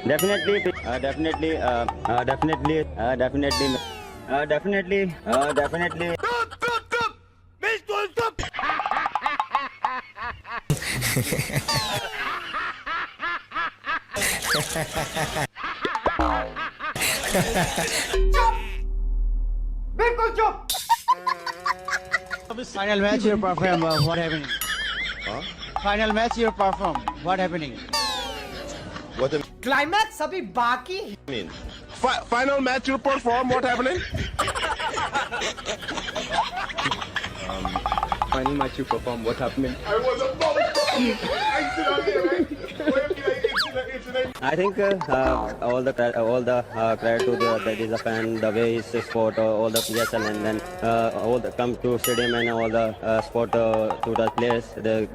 Definitely, definitely, definitely, definitely, definitely, definitely. बिल्कुल चुप। Final match you perform. What happening? Huh? Final match you perform. What happening? What do climax अभी बाकी है। you mean? Final match you perform, what happening? Final match you perform, what happening? I think all the credit to the fan, the way his sport, all the PSL, and then all the come to stadium and all the sport to the players. The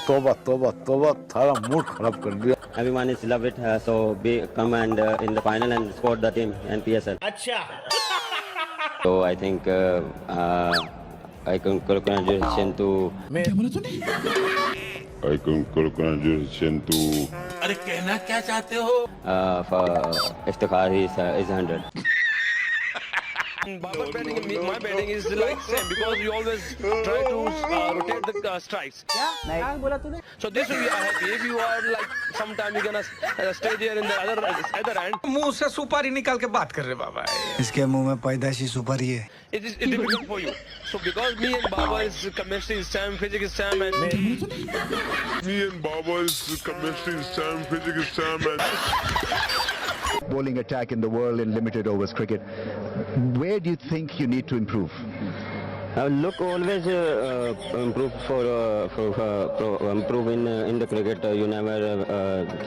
तोबा तोबा तोबा थारा mood खराब कर दिया। everyone is love it. So be come and in the final and support the team and PSL. So I think I congratulations to I congratulations to अरे कहना क्या चाहते हो? for Iftikhar is 100. Baba's batting and my batting is like same because we always try to rotate the strikes. क्या बोला तूने? So this way we are happy. If you are like sometime you're gonna stay there in the other end. मुंह से सुपारी निकाल के बात कर रहे बाबा। इसके मुंह में पैदाशी सुपारी है। It is difficult for you. So because me and Baba is chemistry is same, physics is same, and me and Baba's chemistry is same, physics is same, and bowling attack in the world in limited overs cricket. Where do you think you need to improve? Look, always improve improve in the cricket. You never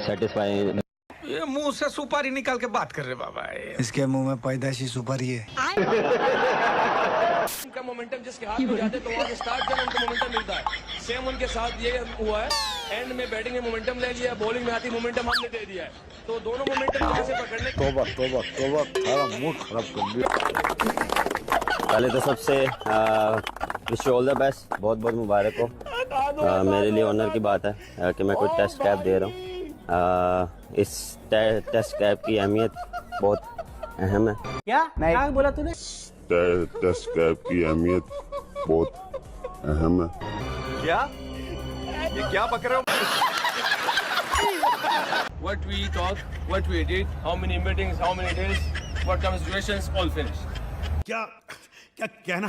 satisfy. ये मुंह से सुपारी निकाल के बात कर रहे बाबा। इसके मुंह में पैदाशी सुपारी है। उनका मोमेंटम जिसके हाथ में जाते तो वहाँ से स्टार्ट जब उनको मोमेंटम मिलता है। सेम उनके साथ ये हुआ है। एंड में बैटिंग में मोमेंटम ले लिया, बॉलिंग में आती मोमेंटम हमने दे दिया है। तो दोनों मोमेंटम कैसे पकड़ने? तोबा तोबा तोबा थारा मूड खराब कर दिया। पहले तो सबसे विश ऑल द बेस्ट, बहुत बहुत मुबारक हो। मेरे लिए ऑनर की बात है कि मैं कोई टेस्ट कैप दे रहा हूँ। इस टेस्ट कैप की अहमियत बहुत अहम है। क्या बोला तूने? टेस्ट कैप की अहमियत बहुत अहम है। क्या? ये क्या पक रहे हो? What we talk, what we did, how many meetings, how many days, what kind of situations, all finished. क्या कहना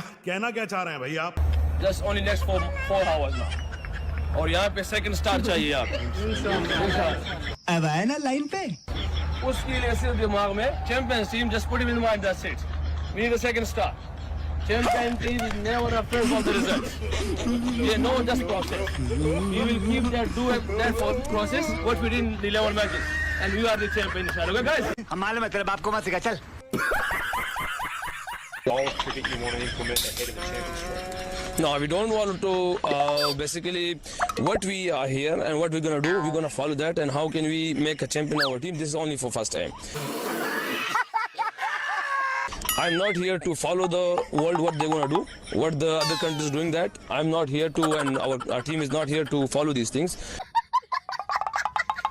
क्या चाह रहे हैं भाई आप? Just only next four hours now. और यहाँ पे सेकंड स्टार चाहिए आप। अब आए ना लाइन पे। उसके लिए सिर्फ दिमाग में champions team just put him in mind, that's it. We need a second star. Champion team is never afraid of the results. They know just process. We will keep that for process what we did in the 11 matches, and we are the champion. Okay, guys? हम मालूम है तेरे बाप को मत सिखा चल। All cricket you want to implement ahead of the championship? No, we don't want to. Basically, what we are here and what we're gonna do, we're gonna follow that. And how can we make a champion of our team? This is only for first time. I'm not here to follow the world what they wanna do, what the other countries doing that. I'm not here to, and our team is not here to follow these things.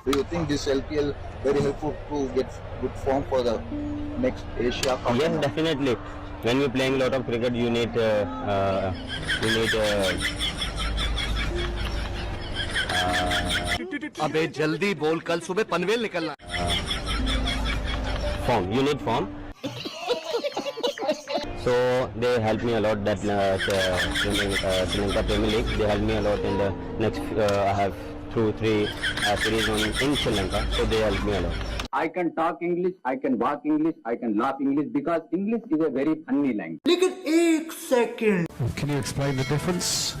Do you think this LPL very helpful to get good form for the next Asia Cup? Yes, definitely. When we're playing a lot of cricket, you need अबे जल्दी बोल, कल सुबह पनवेल निकलना। form. You need form. So they help me a lot. That Sri Lanka Premier League, they help me a lot in the next. I have 2-3 series in Sri Lanka, so they help me a lot. I can talk English, I can walk English, I can laugh English because English is a very funny language. Can you explain the difference?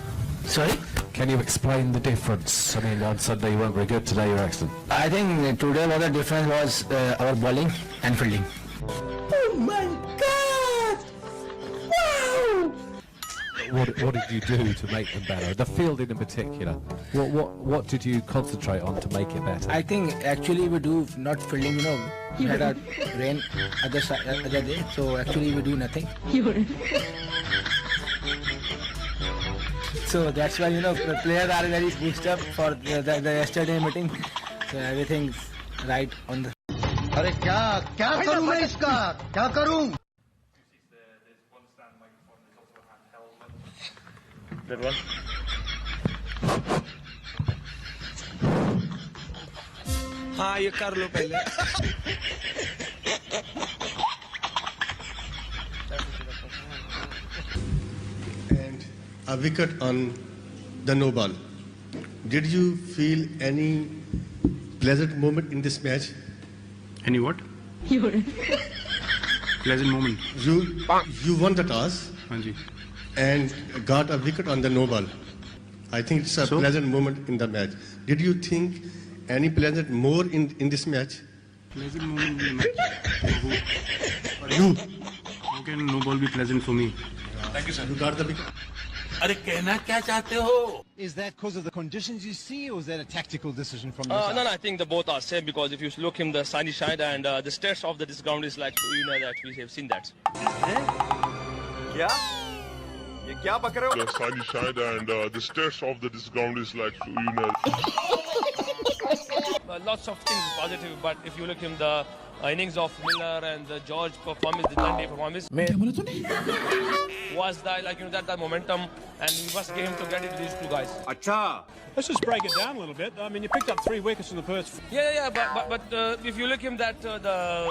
Sorry? Can you explain the difference? I mean, on Sunday you weren't very good, today you're excellent. I think today what the difference was our bowling and fielding. Oh my God! Wow! What did you do to make them better? The fielding in particular. What did you concentrate on to make it better? I think actually we do not fielding, we had a rain other day, so actually we do nothing. So that's why, the players are very boosted up for the yesterday meeting. So everything's right on the अरे क्या क्या करूं मैं इसका क्या करूं? That one. हाँ ये कर लो पहले. And a wicket on the no ball. Did you feel any pleasant moment in this match? Any what? Pleasant moment. You won the toss हाँ जी. and got a wicket on the no ball. I think it's a pleasant moment in the match. Did you think any pleasant more in this match? Pleasant moment in the match. For you? How can no ball be pleasant for me? Thank you, sir. You got the wicket. अरे कहना क्या चाहते हो? Is that because of the conditions you see, or is that a tactical decision from No, no, I think the both are same because if you look him the sunny side and the stress of this ground is like, you know that we have seen that. क्या? ये क्या पक रहे हो? The sunny side and the stress of this ground is like, you know. Lots of things positive, but if you look him the innings of Miller and the George performance, the Dundee performance was the like that momentum, and we must give him to credit to these two guys. अच्छा. Let's just break it down a little bit. I mean, you picked up 3 wickets in the first. Yeah, but if you look him that the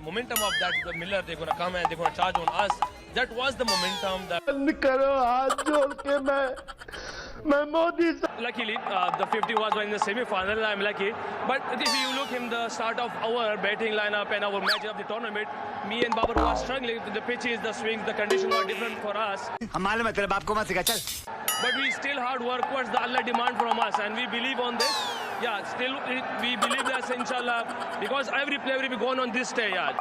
momentum of that the Miller they're gonna come and they're gonna charge on us. That was the momentum that. Luckily, the 50 was in the semi-final. I'm lucky, but if you look him the start of our batting lineup and our match of the tournament, me and Babar were struggling. The pitches, the swings, the conditions were different for us. But we still hard work towards the Allah demand from us, and we believe on this. Yeah, still we believe that inshallah, because every player will be going on this day. Yeah.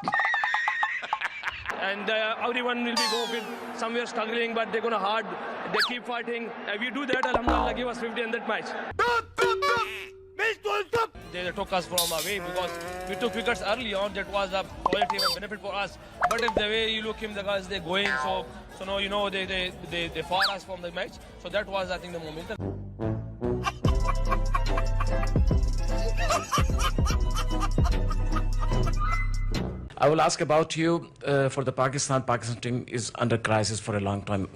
And everyone will be going somewhere struggling, but they're gonna hard. They keep fighting. If we do that, alhamdulillah, give us 50 in that match. They took us from away because we took wickets early on. That was a positive and benefit for us. But if the way you look him, the guys they're going, so no, you know they far us from the match. So that was I think the momentum. I will ask about you for the Pakistan. Pakistan team is under crisis for a long time.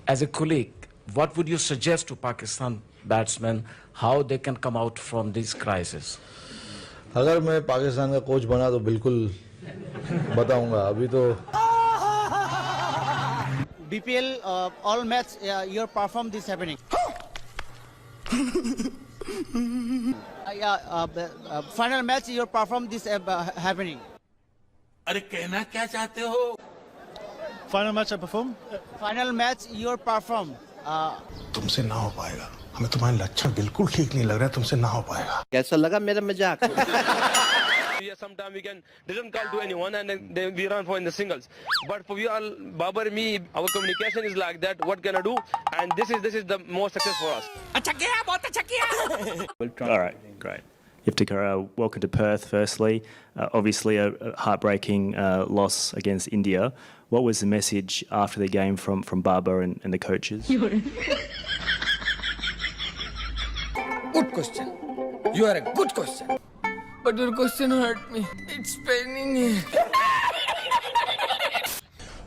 As a colleague, what would you suggest to Pakistan batsmen how they can come out from this crisis? अगर मैं पाकिस्तान का coach बना तो बिल्कुल बताऊंगा. अभी तो BPL all match your perform this happening. Final match your perform this happening. अरे कहना क्या चाहते हो? Final match I perform? Final match your perform. तुमसे ना हो पाएगा. हमें तुम्हारे लक्षण बिल्कुल ठीक नहीं लग रहा है. तुमसे ना हो पाएगा. कैसा लगा मेरा मजाक? Yeah, sometimes we didn't call to anyone and then we run for in the singles. But for we all, Babar, me, our communication is like that. What can I do? And this is the most success for us. All right, great. Iftikhar, welcome to Perth. Firstly, obviously a heartbreaking loss against India. What was the message after the game from Babar and the coaches? Good question. You are a good question. But your question hurt me. It's paining.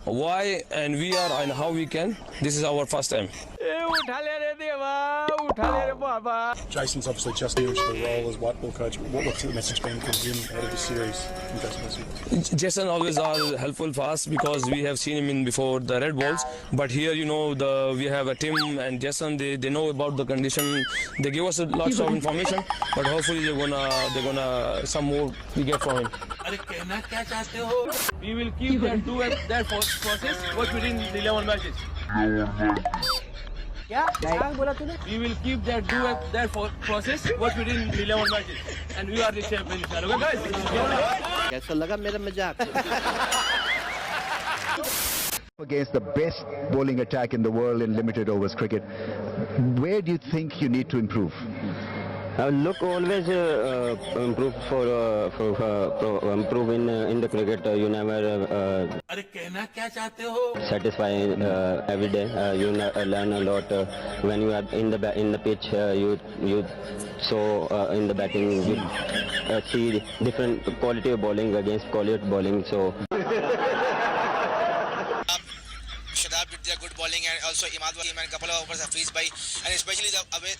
Why and we are and how we can. This is our first time. Jason's obviously just new to the role as white ball coach. What would the message been from him out of the series? Jason always are helpful for us because we have seen him in before the red balls. But here, you know, we have a Tim and Jason. They know about the condition. They give us lots of information. But hopefully they're gonna some more we get from him. We will keep that process what we did in the 11 matches. क्या बोला तूने? We will keep that process what we did in the 11 matches, and we are the champions. Okay, guys. कैसा लगा मेरा मजाक? Against the best bowling attack in the world in limited overs cricket, where do you think you need to improve? Look, always improve improve in the cricket. You never satisfy every day. You learn a lot when you are in the pitch. You so in the batting you see different quality of bowling against quality of bowling. So. Shadab did their good bowling, and also Imad came and couple of overs Hafiz bhai, and especially the way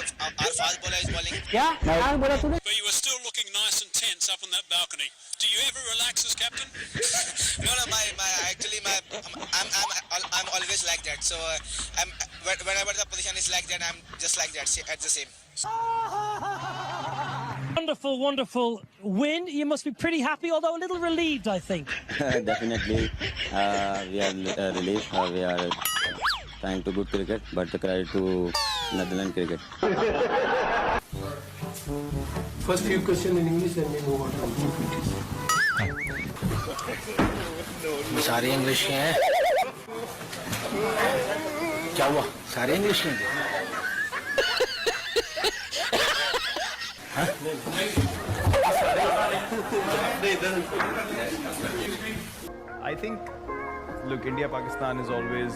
our fast bowler is bowling. Yeah, But you were still looking nice and tense up on that balcony. Do you ever relax as captain? No, I'm always like that. So whenever the position is like that, I'm just like that at the same. wonderful, wonderful win. You must be pretty happy, although a little relieved, I think. Definitely, we are relieved. We are trying to good cricket, but the credit to Netherlands cricket. First few questions in English and then move on to सारे English के हैं क्या हुआ सारे English के हैं I think, look, India-Pakistan is always